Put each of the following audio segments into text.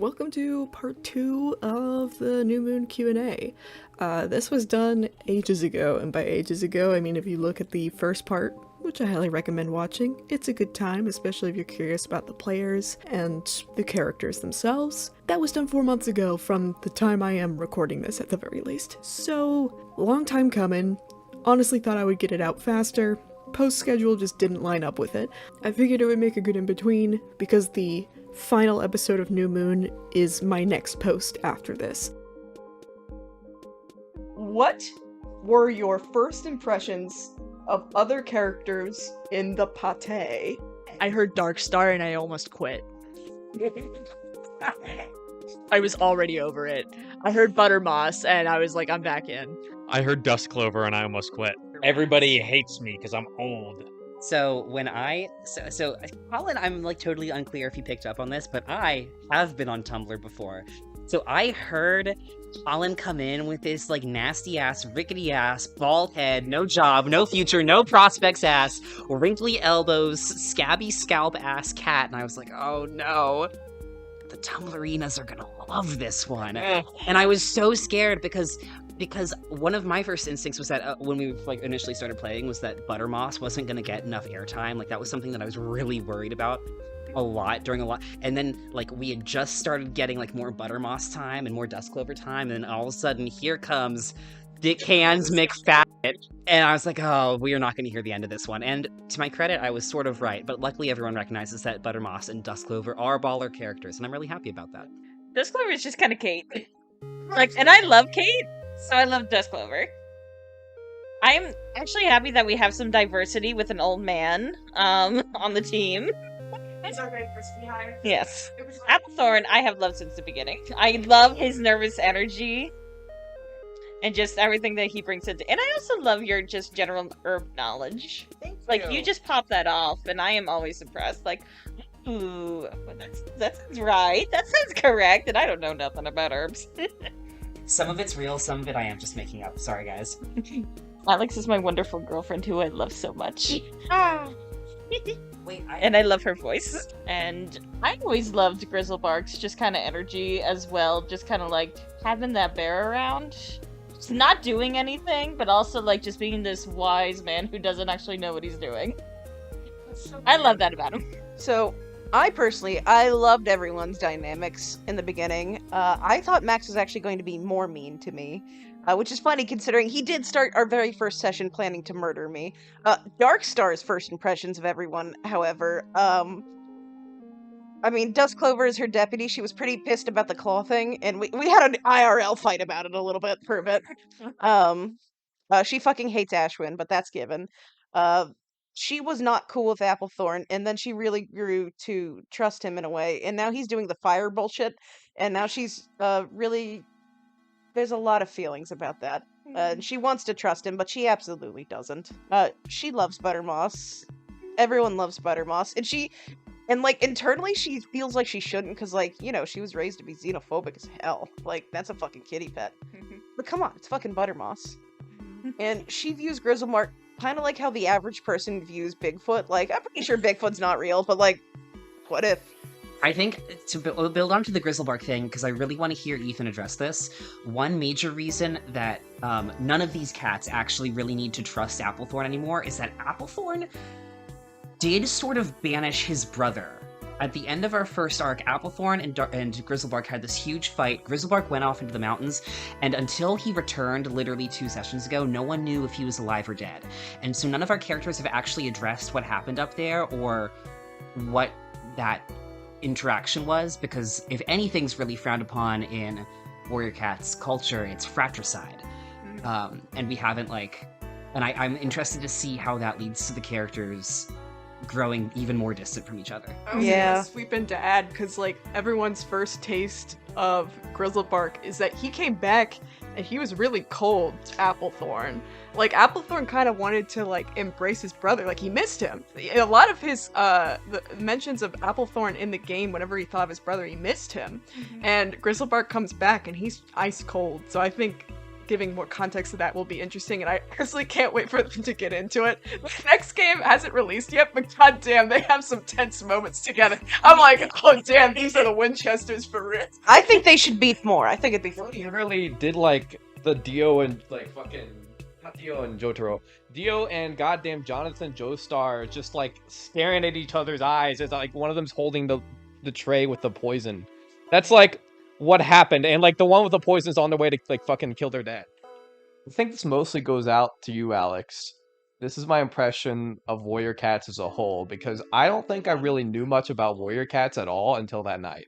welcome to part 2 of the New Moon Q&A. This was done ages ago, and by ages ago, I mean if you look at the first part, which I highly recommend watching, it's a good time, especially if you're curious about the players and the characters themselves. That was done 4 months ago from the time I am recording this at the very least. So, long time coming. Honestly thought I would get it out faster. Post schedule just didn't line up with it. I figured it would make a good in-between because the final episode of New Moon is my next post after this. What were your first impressions of other characters in the pate? I heard Darkstar and I almost quit. I was already over it. I heard Buttermoss and I was like, I'm back in. I heard Duskclover and I almost quit. Everybody hates me because I'm old. So when so Colin, I'm like totally unclear if he picked up on this, but I have been on Tumblr before. So I heard Colin come in with this like nasty ass, rickety ass, bald head, no job, no future, no prospects ass, wrinkly elbows, scabby scalp ass cat, and I was like, oh no. The Tumblrinas are gonna love this one. And I was so scared because one of my first instincts was that when we like initially started playing was that Buttermoss wasn't going to get enough airtime. Like that was something that I was really worried about and then like we had just started getting like more Buttermoss time and more Duskclover time, and then all of a sudden here comes Dick Hands McFadden, and I was like, oh, we are not going to hear the end of this one. And to my credit, I was sort of right, but luckily everyone recognizes that Buttermoss and Duskclover are baller characters, and I'm really happy about that. Duskclover is just kind of Kate. Like, and I love Kate. So I love Duskclover. I'm actually happy that we have some diversity with an old man on the team. It's our diversity hire. Yes. Applethorn, I have loved since the beginning. I love his nervous energy and just everything that he brings into. And I also love your just general herb knowledge. Like you just pop that off, and I am always impressed. Like, ooh, that sounds right. That sounds correct, and I don't know nothing about herbs. Some of it's real, some of it I am just making up. Sorry, guys. Alex is my wonderful girlfriend who I love so much. Wait, and I love her voice. And I always loved Grizzlebark's just kind of energy as well. Just kind of like having that bear around. Just not doing anything, but also like just being this wise man who doesn't actually know what he's doing. I love that about him. So, I loved everyone's dynamics in the beginning. I thought Max was actually going to be more mean to me, which is funny considering he did start our very first session planning to murder me. Darkstar's first impressions of everyone, however, Duskclover is her deputy. She was pretty pissed about the claw thing, and we had an IRL fight about it a little bit for a bit. She fucking hates Ashwind, but that's given. She was not cool with Applethorn, and then she really grew to trust him in a way, and now he's doing the fire bullshit, and now she's really... There's a lot of feelings about that. She wants to trust him, but she absolutely doesn't. She loves Buttermoss. Everyone loves Buttermoss, and internally she feels like she shouldn't, because, she was raised to be xenophobic as hell. Like, that's a fucking kitty pet. But come on, it's fucking Buttermoss. And she views Grizzlebark kind of like how the average person views Bigfoot. Like, I'm pretty sure Bigfoot's not real, but, what if? I think, to build onto the Grizzlebark thing, because I really want to hear Ethan address this, one major reason that none of these cats actually really need to trust Applethorn anymore is that Applethorn did sort of banish his brother. At the end of our first arc, Applethorn and Grizzlebark had this huge fight. Grizzlebark went off into the mountains, and until he returned literally 2 sessions ago, no one knew if he was alive or dead. And so none of our characters have actually addressed what happened up there, or what that interaction was, because if anything's really frowned upon in Warrior Cat's culture, it's fratricide. And we haven't, and I'm interested to see how that leads to the characters growing even more distant from each other. I was gonna sweep in to add, because everyone's first taste of Grizzlebark is that he came back and he was really cold to Applethorn. Applethorn kind of wanted to embrace his brother, he missed him. A lot of his the mentions of Applethorn in the game, whenever he thought of his brother, he missed him. And Grizzlebark comes back and he's ice cold. So I think giving more context to that will be interesting, and I personally can't wait for them to get into it. The next game hasn't released yet, but goddamn, they have some tense moments together. I'm like, oh damn, these are the Winchesters for real. I think they should beef more. I think it'd be fun. He really did like the Dio and like fucking not Dio and Jotaro. Dio and goddamn Jonathan Joestar just like staring at each other's eyes as like one of them's holding the tray with the poison. That's like what happened, and like the one with the poison is on their way to like fucking kill their dad. I think this mostly goes out to you, Alex. This is my impression of Warrior Cats as a whole, because I don't think I really knew much about Warrior Cats at all until that night.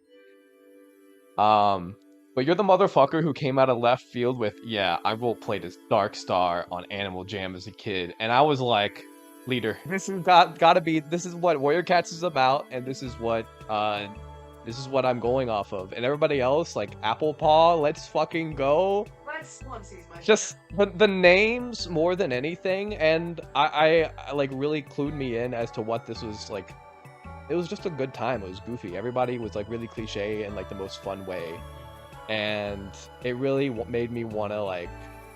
But you're the motherfucker who came out of left field with, yeah, I roleplayed as Dark Star on Animal Jam as a kid, and I was like, leader, this is gotta be, this is what Warrior Cats is about, and this is what I'm going off of. And everybody else, like Apple Paw, let's fucking go. Just the names more than anything, and I like really clued me in as to what this was like. It was just a good time. It was goofy. Everybody was like really cliche in like the most fun way, and it really made me want to like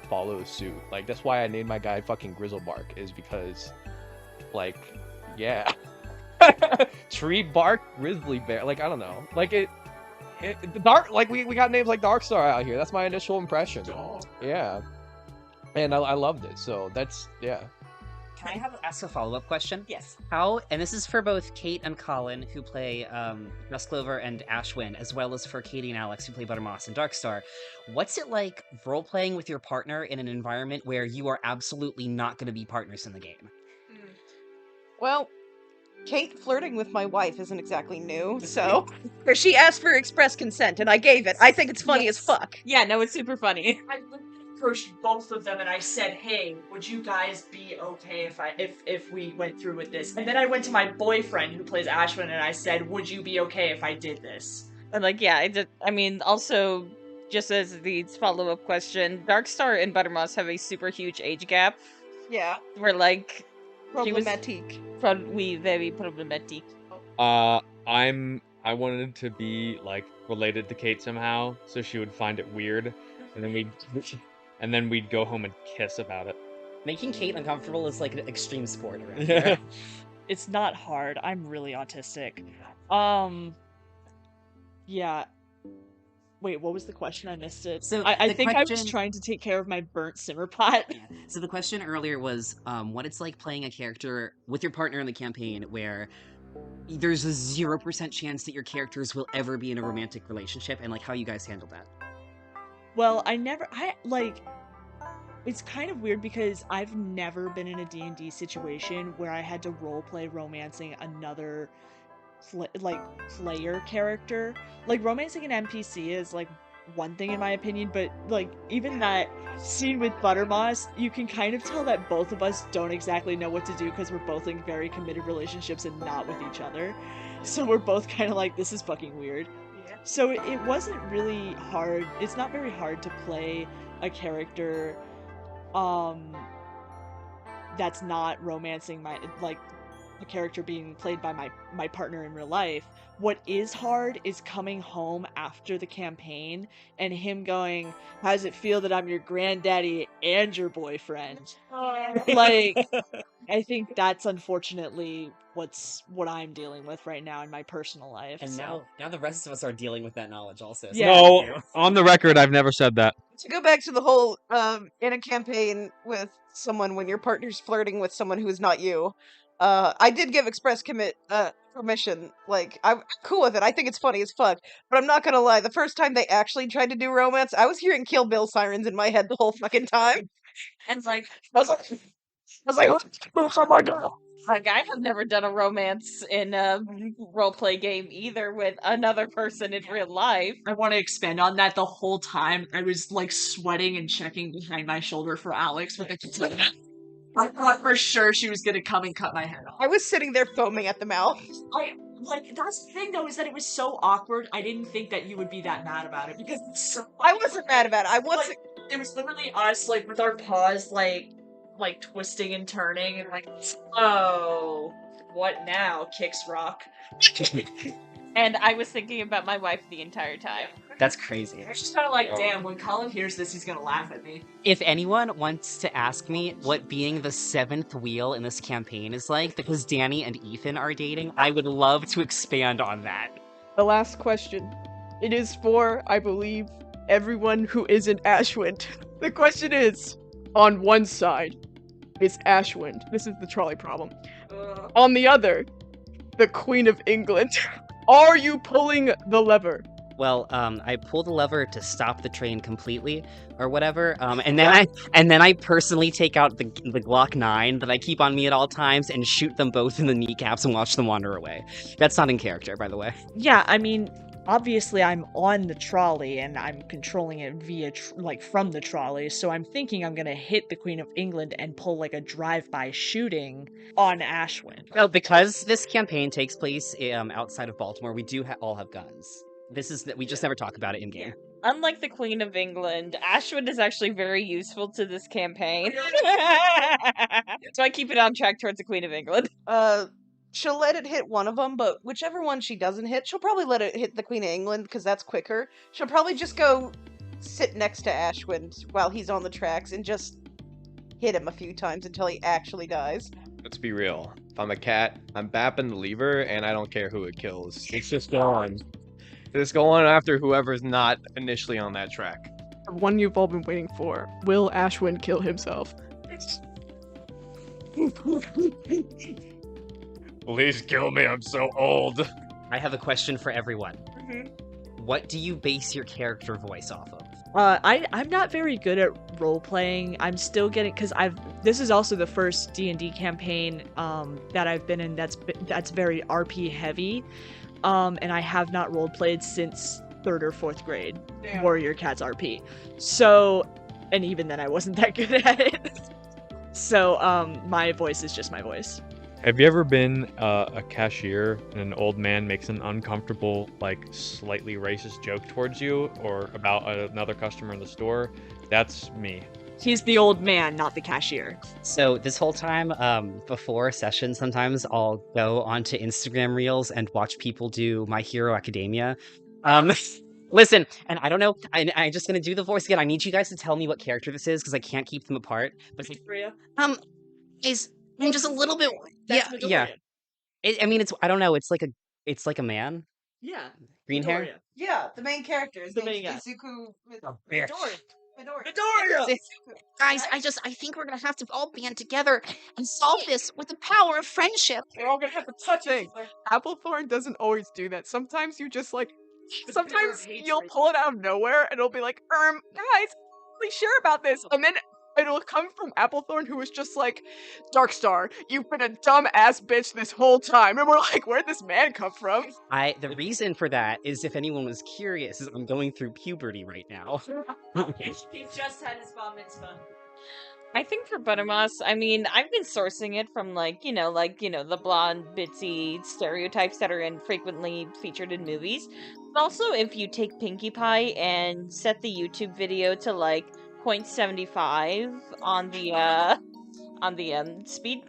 follow suit. Like that's why I named my guy fucking Grizzlebark, is because like yeah. Tree bark grizzly bear, like I don't know, like it the dark, like we got names like Darkstar out here. That's my initial impression. Yeah, and I loved it. So that's yeah. Can I ask a follow-up question? Yes. How, and this is for both Kate and Colin, who play Dustclover and Ashwind, as well as for Katie and Alex, who play Buttermoss and Darkstar. What's it like role-playing with your partner in an environment where you are absolutely not going to be partners in the game? Well, Kate flirting with my wife isn't exactly new, so she asked for express consent, and I gave it. I think it's funny as fuck. Yeah, no, it's super funny. I approached both of them and I said, "Hey, would you guys be okay if we went through with this?" And then I went to my boyfriend who plays Ashwin and I said, "Would you be okay if I did this?" And like, yeah, I mean, also, just as the follow-up question, Darkstar and Buttermoss have a super huge age gap. Yeah. Where like Problematique. Very problematic. I wanted to be like related to Kate somehow, so she would find it weird, and then we'd go home and kiss about it. Making Kate uncomfortable is like an extreme sport around Yeah. here. It's not hard. I'm really autistic. Yeah. Wait, what was the question? I missed it. So I the think I was question- trying to take care of my burnt simmer pot. Yeah. So the question earlier was what it's like playing a character with your partner in the campaign where there's a 0% chance that your characters will ever be in a romantic relationship, and like how you guys handle that. Well, it's kind of weird because I've never been in a D&D situation where I had to roleplay romancing another player character. Like romancing an NPC is like one thing in my opinion, but like even that scene with Buttermoss, you can kind of tell that both of us don't exactly know what to do because we're both in very committed relationships and not with each other. So we're both kind of like, this is fucking weird. So it wasn't really hard. It's not very hard to play a character that's not romancing a character being played by my partner in real life. What is hard is coming home after the campaign and him going, "How does it feel that I'm your granddaddy and your boyfriend?" Like, I think that's unfortunately what I'm dealing with right now in my personal life. And so. now the rest of us are dealing with that knowledge also. So Yeah. No, on the record, I've never said that. To go back to the whole in a campaign with someone when your partner's flirting with someone who is not you, I did give express permission. Like, I'm cool with it. I think it's funny as fuck. But I'm not gonna lie, the first time they actually tried to do romance, I was hearing Kill Bill sirens in my head the whole fucking time. And like, I was like, oh my god. Like, I have never done a romance in a roleplay game either with another person in real life. I want to expand on that. The whole time I was like sweating and checking behind my shoulder for Alex, but I thought for sure she was gonna come and cut my head off. I was sitting there foaming at the mouth. That's the thing though, is that it was so awkward. I didn't think that you would be that mad about it because it's so I wasn't mad about it. I wasn't. it was literally us like with our paws like twisting and turning and like, oh, what now? Kicks rock. And I was thinking about my wife the entire time. That's crazy. I was just kind of like, damn, when Colin hears this, he's gonna laugh at me. If anyone wants to ask me what being the 7th wheel in this campaign is like, because Danny and Ethan are dating, I would love to expand on that. The last question. It is for, I believe, everyone who isn't Ashwind. The question is, on one side, it's Ashwind. This is the trolley problem. On the other, the Queen of England. Are you pulling the lever? Well, I pull the lever to stop the train completely, or whatever, and then I personally take out the Glock 9 that I keep on me at all times and shoot them both in the kneecaps and watch them wander away. That's not in character, by the way. Yeah, I mean, obviously I'm on the trolley and I'm controlling it via from the trolley, so I'm thinking I'm gonna hit the Queen of England and pull like a drive-by shooting on Ashwind. Well, because this campaign takes place outside of Baltimore, we do all have guns. We just never talk about it in game. Unlike the Queen of England, Ashwind is actually very useful to this campaign. So I keep it on track towards the Queen of England. She'll let it hit one of them, but whichever one she doesn't hit, she'll probably let it hit the Queen of England because that's quicker. She'll probably just go sit next to Ashwind while he's on the tracks and just hit him a few times until he actually dies. Let's be real. If I'm a cat, I'm bapping the lever, and I don't care who it kills. It's just going. Just going after whoever's not initially on that track. The one you've all been waiting for. Will Ashwind kill himself? Please kill me, I'm so old. I have a question for everyone. Mm-hmm. What do you base your character voice off of? I'm not very good at role playing. I'm still getting because this is also the first D&D campaign that I've been in that's very RP heavy, and I have not role played since 3rd or 4th grade. Damn. Warrior Cats RP. So, and even then I wasn't that good at it. So my voice is just my voice. Have you ever been a cashier and an old man makes an uncomfortable, like, slightly racist joke towards you or about another customer in the store? That's me. He's the old man, not the cashier. So this whole time, before sessions, sometimes I'll go onto Instagram Reels and watch people do My Hero Academia. Listen, and I don't know, I'm just gonna do the voice again. I need you guys to tell me what character this is because I can't keep them apart. But I'm just a little bit. Yeah. I mean, I don't know. It's like a man. Yeah. Green hair. Midoriya. Yeah, the main character is The main guy. Izuku bitch. Midoriya. Guys, I think we're gonna have to all band together and solve this with the power of friendship. We're all gonna have to touch it. Applethorn doesn't always do that. Sometimes you just like, sometimes you'll pull it out of nowhere and it'll be like, guys, I'm really sure about this. And then it'll come from Applethorn, who is just like, Darkstar, you've been a dumb ass bitch this whole time. And we're like, where'd this man come from? The reason for that is, if anyone was curious, is I'm going through puberty right now. He just had his bar mitzvah. I think for Buttermoss, I mean, I've been sourcing it from the blonde, bitsy stereotypes that are frequently featured in movies. But also, if you take Pinkie Pie and set the YouTube video to 0.75 on the speed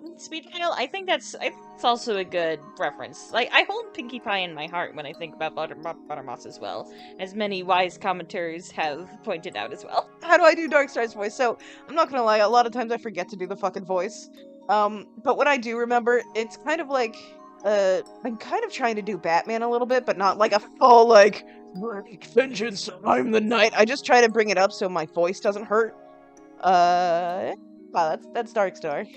dial, I think that's also a good reference. Like, I hold Pinkie Pie in my heart when I think about Buttermoss as well, as many wise commentators have pointed out as well. How do I do Darkstar's voice? So, I'm not gonna lie, a lot of times I forget to do the fucking voice. But when I do remember, it's kind of like, I'm kind of trying to do Batman a little bit, but not like a full, vengeance, I'm the knight. I just try to bring it up so my voice doesn't hurt. Wow, that's Darkstar.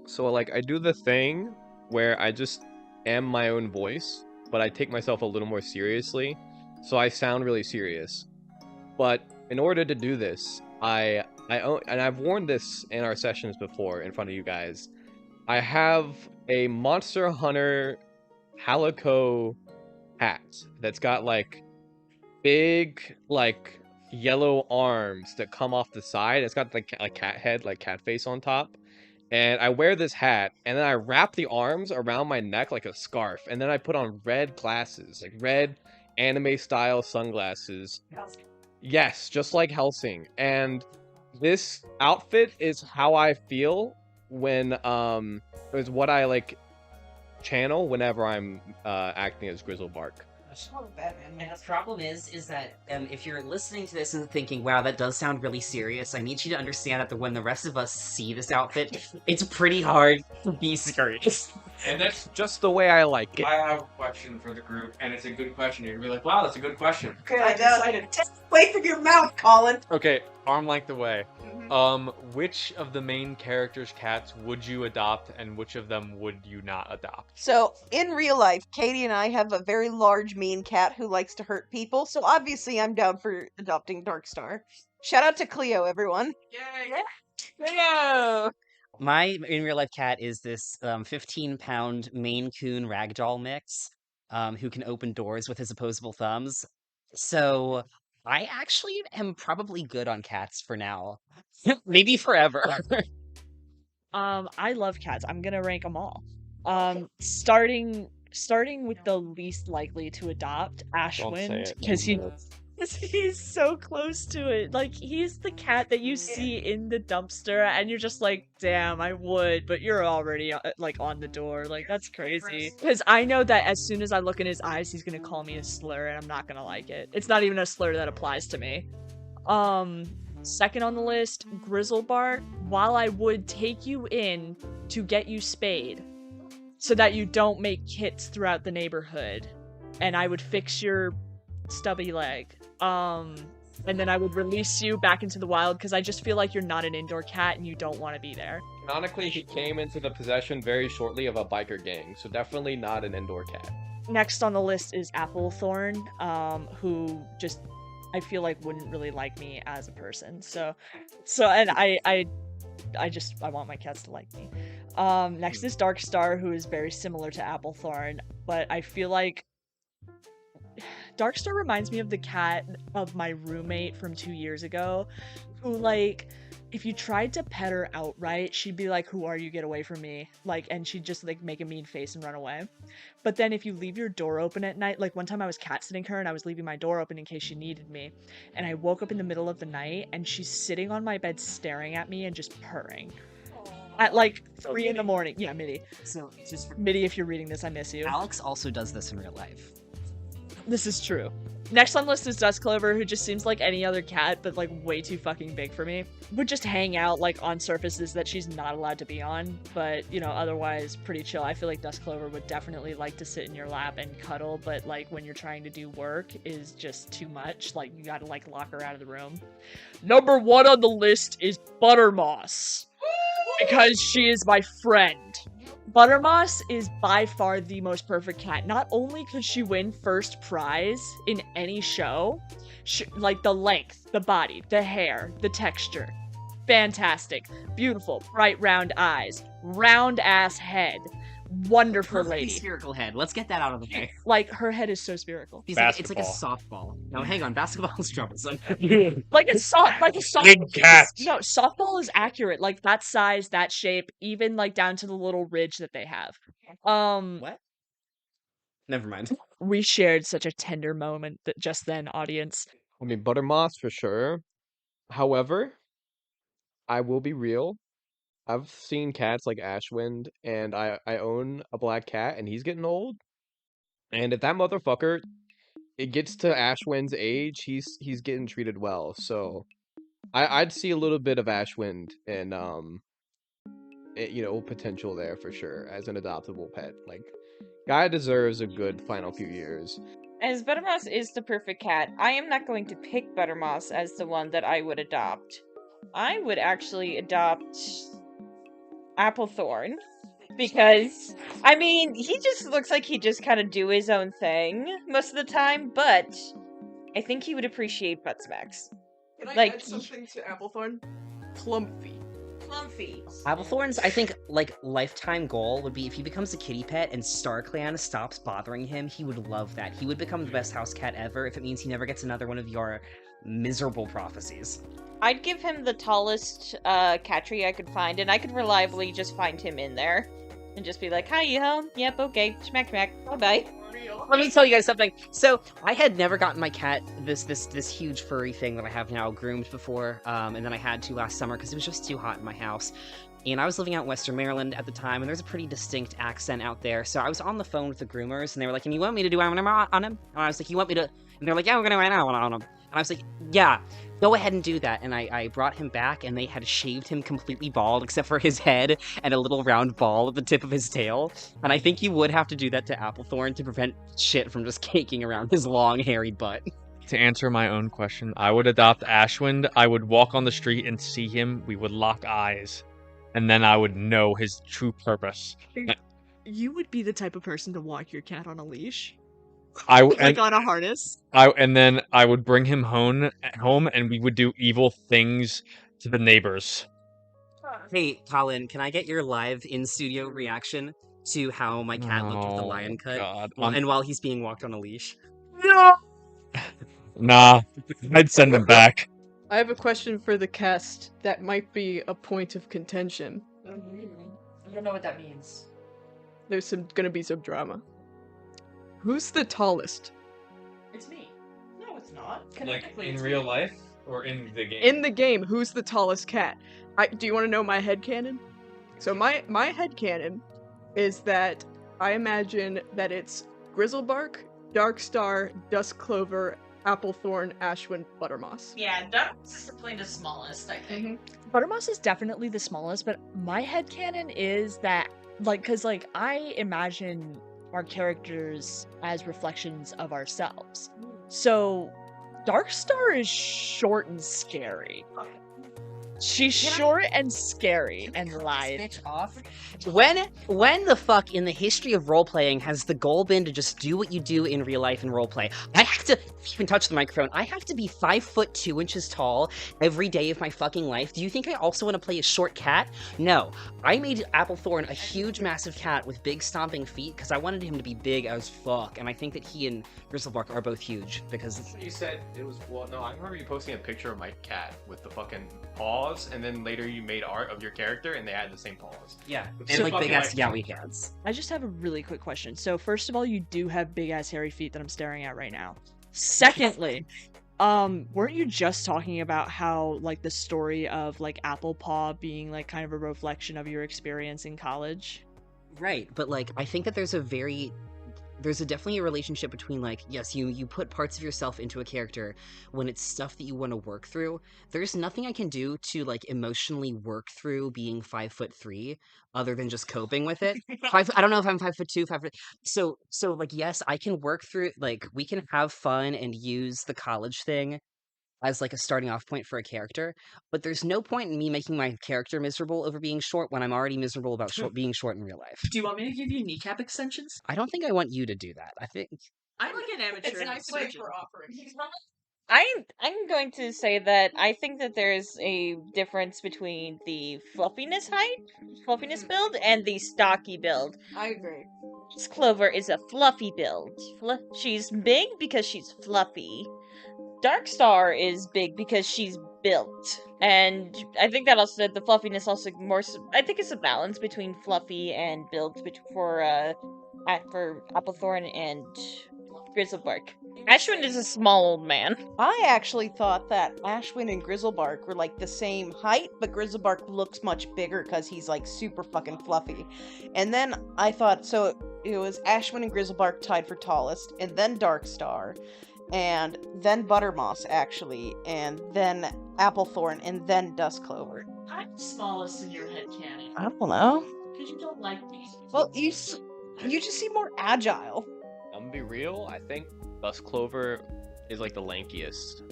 So, I do the thing where I just am my own voice, but I take myself a little more seriously, so I sound really serious. But in order to do this, and I've worn this in our sessions before in front of you guys, I have a Monster Hunter Calico hat that's got, big, yellow arms that come off the side. It's got, a cat head, cat face on top. And I wear this hat, and then I wrap the arms around my neck like a scarf, and then I put on red glasses, red anime-style sunglasses. Yes, just like Helsing. And this outfit is how I feel when, is what I, channel whenever I'm acting as Grizzlebark. And the problem is that if you're listening to this and thinking, wow, that does sound really serious, I need you to understand that when the rest of us see this outfit, it's pretty hard to be serious. And that's just the way I like it. I have a question for the group, and it's a good question. You're gonna be like, wow, that's a good question. Okay, I'm excited. Wait for your mouth, Colin. Okay, arm length away. Which of the main characters' cats would you adopt, and which of them would you not adopt? So, in real life, Katie and I have a very large, mean cat who likes to hurt people, so obviously I'm down for adopting Darkstar. Shout out to Cleo, everyone. Yay! Cleo! My in real life cat is this 15-pound Maine Coon ragdoll mix who can open doors with his opposable thumbs. So I actually am probably good on cats for now. Maybe forever. I love cats. I'm gonna rank them all. Starting with the least likely to adopt, Ashwind, because he's so close to it. Like, he's the cat that you see in the dumpster, and you're just like, damn, I would, but you're already like on the door. Like, that's crazy. Because I know that as soon as I look in his eyes, he's gonna call me a slur, and I'm not gonna like it. It's not even a slur that applies to me. Second on the list, Grizzlebark. While I would take you in to get you spayed, so that you don't make hits throughout the neighborhood, and I would fix your stubby leg. And then I would release you back into the wild because I just feel like you're not an indoor cat and you don't want to be there. Canonically, he came into the possession very shortly of a biker gang, so definitely not an indoor cat. Next on the list is Applethorn, who just I feel like wouldn't really like me as a person. So and I want my cats to like me. Next is Darkstar, who is very similar to Applethorn, but I feel like Darkstar reminds me of the cat of my roommate from 2 years ago, who, like, if you tried to pet her outright, she'd be like, "Who are you? Get away from me." Like, and she'd just, like, make a mean face and run away. But then if you leave your door open at night, like, one time I was cat sitting her and I was leaving my door open in case she needed me, and I woke up in the middle of the night and she's sitting on my bed staring at me and just purring. At like 3 in the morning. Yeah, Mitty. So, just Mitty, if you're reading this, I miss you. Alex also does this in real life. This is true. Next on the list is Dust Clover, who just seems like any other cat, but like way too fucking big for me. Would just hang out like on surfaces that she's not allowed to be on, but you know, otherwise pretty chill. I feel like Dust Clover would definitely like to sit in your lap and cuddle, but like when you're trying to do work is just too much. Like you gotta like lock her out of the room. Number 1 on the list is Buttermoss, because she is my friend. Buttermoss is by far the most perfect cat. Not only could she win first prize in any show, like the length, the body, the hair, the texture. Fantastic. Beautiful, bright round eyes, round ass head. Wonderful Perfectly lady. spherical head. Let's get that out of the way. Like, her head is so spherical. It's like a softball. No, hang on. Basketball is troublesome. Like a softball. Big cat. No, softball is accurate. Like that size, that shape, even like down to the little ridge that they have. What? Never mind. We shared such a tender moment that just then, audience. I mean, Buttermoss for sure. However, I will be real. I've seen cats like Ashwind, and I own a black cat, and he's getting old. And if that motherfucker, it gets to Ashwind's age, he's getting treated well. So I'd see a little bit of Ashwind and potential there for sure as an adoptable pet. Like, guy deserves a good final few years. As Buttermoss is the perfect cat, I am not going to pick Buttermoss as the one that I would adopt. I would actually adopt Applethorn, because, I mean, he just looks like he just kind of do his own thing most of the time, but I think he would appreciate butt smacks. Can I Like, add something to Applethorn? Plumpy. Applethorn's, I think, like, lifetime goal would be if he becomes a kitty pet and StarClan stops bothering him, he would love that. He would become the best house cat ever if it means he never gets another one of your miserable prophecies. I'd give him the tallest cat tree I could find, and I could reliably just find him in there. And just be like, "Hi, you home? Yep, okay. Smack, smack. Bye-bye." Let me tell you guys something. So, I had never gotten my cat this huge furry thing that I have now groomed before, and then I had to last summer because it was just too hot in my house. And I was living out in Western Maryland at the time, and there's a pretty distinct accent out there. So I was on the phone with the groomers, and they were like, "And you want me to do on him?" And I was like, "You want me to?" And they're like, "Yeah, we're gonna run out on him." And I was like, "Yeah, go ahead and do that." And I brought him back, and they had shaved him completely bald, except for his head and a little round ball at the tip of his tail. And I think you would have to do that to Applethorn to prevent shit from just caking around his long, hairy butt. To answer my own question, I would adopt Ashwind. I would walk on the street and see him. We would lock eyes, and then I would know his true purpose. You would be the type of person to walk your cat on a leash, And like on a harness. and then I would bring him home, and we would do evil things to the neighbors. Hey, Colin, can I get your live in-studio reaction to how my cat looked with the Oh, lion cut, God. and while he's being walked on a leash? Nah, I'd send him back. I have a question for the cast that might be a point of contention. I don't know what that means. There's gonna be some drama. Who's the tallest? It's me. No, it's not. Like Canonically, in it's real me. life or in the game? In the game, who's the tallest cat? Do you want to know my headcanon? So my headcanon is that I imagine that it's Grizzlebark, Darkstar, Duskclover, Applethorn, Ashwind, Buttermoss. Yeah, Darkmoss is definitely the smallest, I think. Buttermoss is definitely the smallest, but my headcanon is that, like, because, like, I imagine our characters as reflections of ourselves. So, Darkstar is short and scary. She's short and scary and lied. Bitch off. When the fuck in the history of role-playing has the goal been to just do what you do in real life and roleplay? I have to even touch the microphone. I have to be 5'2" tall every day of my fucking life. Do you think I also want to play a short cat? No. I made Applethorn a huge, massive cat with big stomping feet because I wanted him to be big as fuck, and I think that he and Grizzlebark are both huge because You said it was no. I remember you posting a picture of my cat with the fucking paws, and then later you made art of your character, and they had the same paws. yeah, It's and so like fucking big ass like- yowie cats. I just have a really quick question. So, first of all, you do have big ass hairy feet that I'm staring at right now. Secondly, weren't you just talking about how, like, the story of, like, Apple Paw being, like, kind of a reflection of your experience in college? Right, but like I think that there's definitely a relationship between, like, yes, you put parts of yourself into a character when it's stuff that you want to work through. There's nothing I can do to like emotionally work through being 5'3" other than just coping with it. I don't know if I'm 5'2", 5'. So like yes, I can work through, like we can have fun and use the college thing as like a starting off point for a character, but there's no point in me making my character miserable over being short when I'm already miserable about being short in real life. Do you want me to give you kneecap extensions? I don't think I want you to do that. I think I'm like an amateur. It's a nice way for offering. I'm going to say that I think that there's a difference between the fluffiness build, and the stocky build. I agree. Clover is a fluffy build. She's big because she's fluffy. Darkstar is big because she's built. And I think that also, the fluffiness also more, I think it's a balance between fluffy and built for Applethorn and Grizzlebark. Ashwind is a small old man. I actually thought that Ashwin and Grizzlebark were like the same height, but Grizzlebark looks much bigger because he's like super fucking fluffy. And then I thought, so it was Ashwin and Grizzlebark tied for tallest, and then Darkstar, and then Buttermoss actually, and then Applethorn, and then Duskclover. I'm the smallest in your head canon. I don't know. Because you don't like me. Well, you just seem more agile. I'm gonna be real. I think Duskclover is like the lankiest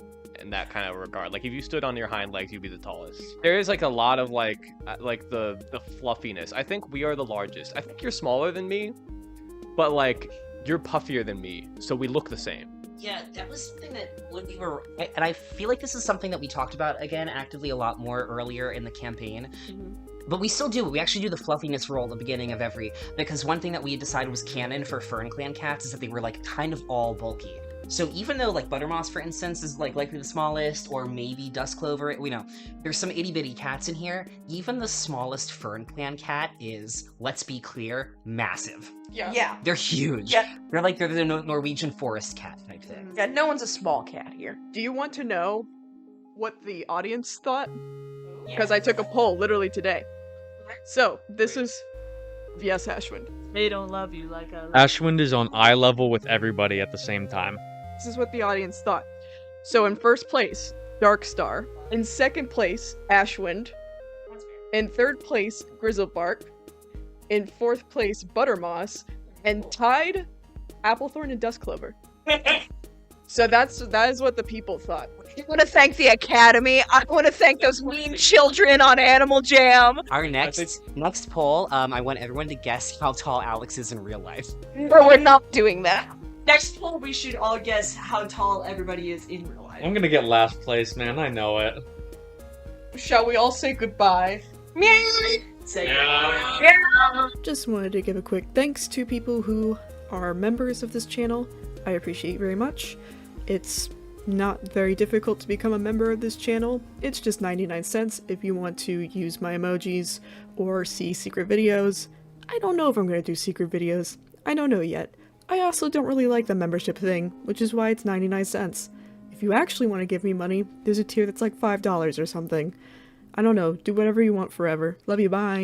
in that kind of regard. Like if you stood on your hind legs, you'd be the tallest. There is like a lot of like the fluffiness. I think we are the largest. I think you're smaller than me, but like you're puffier than me, so we look the same. Yeah, that was something that when we were, and I feel like this is something that we talked about again actively a lot more earlier in the campaign. But we still do. We actually do the fluffiness roll at the beginning of every, because one thing that we decided was canon for Fern Clan cats is that they were like kind of all bulky. So even though like Buttermoss, for instance, is like likely the smallest, or maybe Duskclover, we know there's some itty bitty cats in here. Even the smallest Fern Clan cat is, let's be clear, massive. Yeah. They're huge. Yeah. They're the Norwegian forest cat type thing. Yeah, no one's a small cat here. Do you want to know what the audience thought? Because I took a poll literally today. So, this is... Yes, Ashwind. They don't love you like I love Ashwind is on eye level with everybody at the same time. This is what the audience thought. So in first place, Darkstar. In second place, Ashwind. In third place, Grizzlebark. In fourth place, Buttermoss. And tied, Applethorn and Duskclover. So that is what the people thought. I want to thank the Academy. I want to thank those mean children on Animal Jam. Our next poll, I want everyone to guess how tall Alex is in real life. No, we're not doing that. Next poll, we should all guess how tall everybody is in real life. I'm gonna get last place, man. I know it. Shall we all say goodbye? Say Just wanted to give a quick thanks to people who are members of this channel. I appreciate very much. It's not very difficult to become a member of this channel. It's just 99 cents if you want to use my emojis or see secret videos. I don't know if I'm going to do secret videos. I don't know yet. I also don't really like the membership thing, which is why it's 99 cents. If you actually want to give me money, there's a tier that's like $5 or something. I don't know, do whatever you want forever. Love you, bye!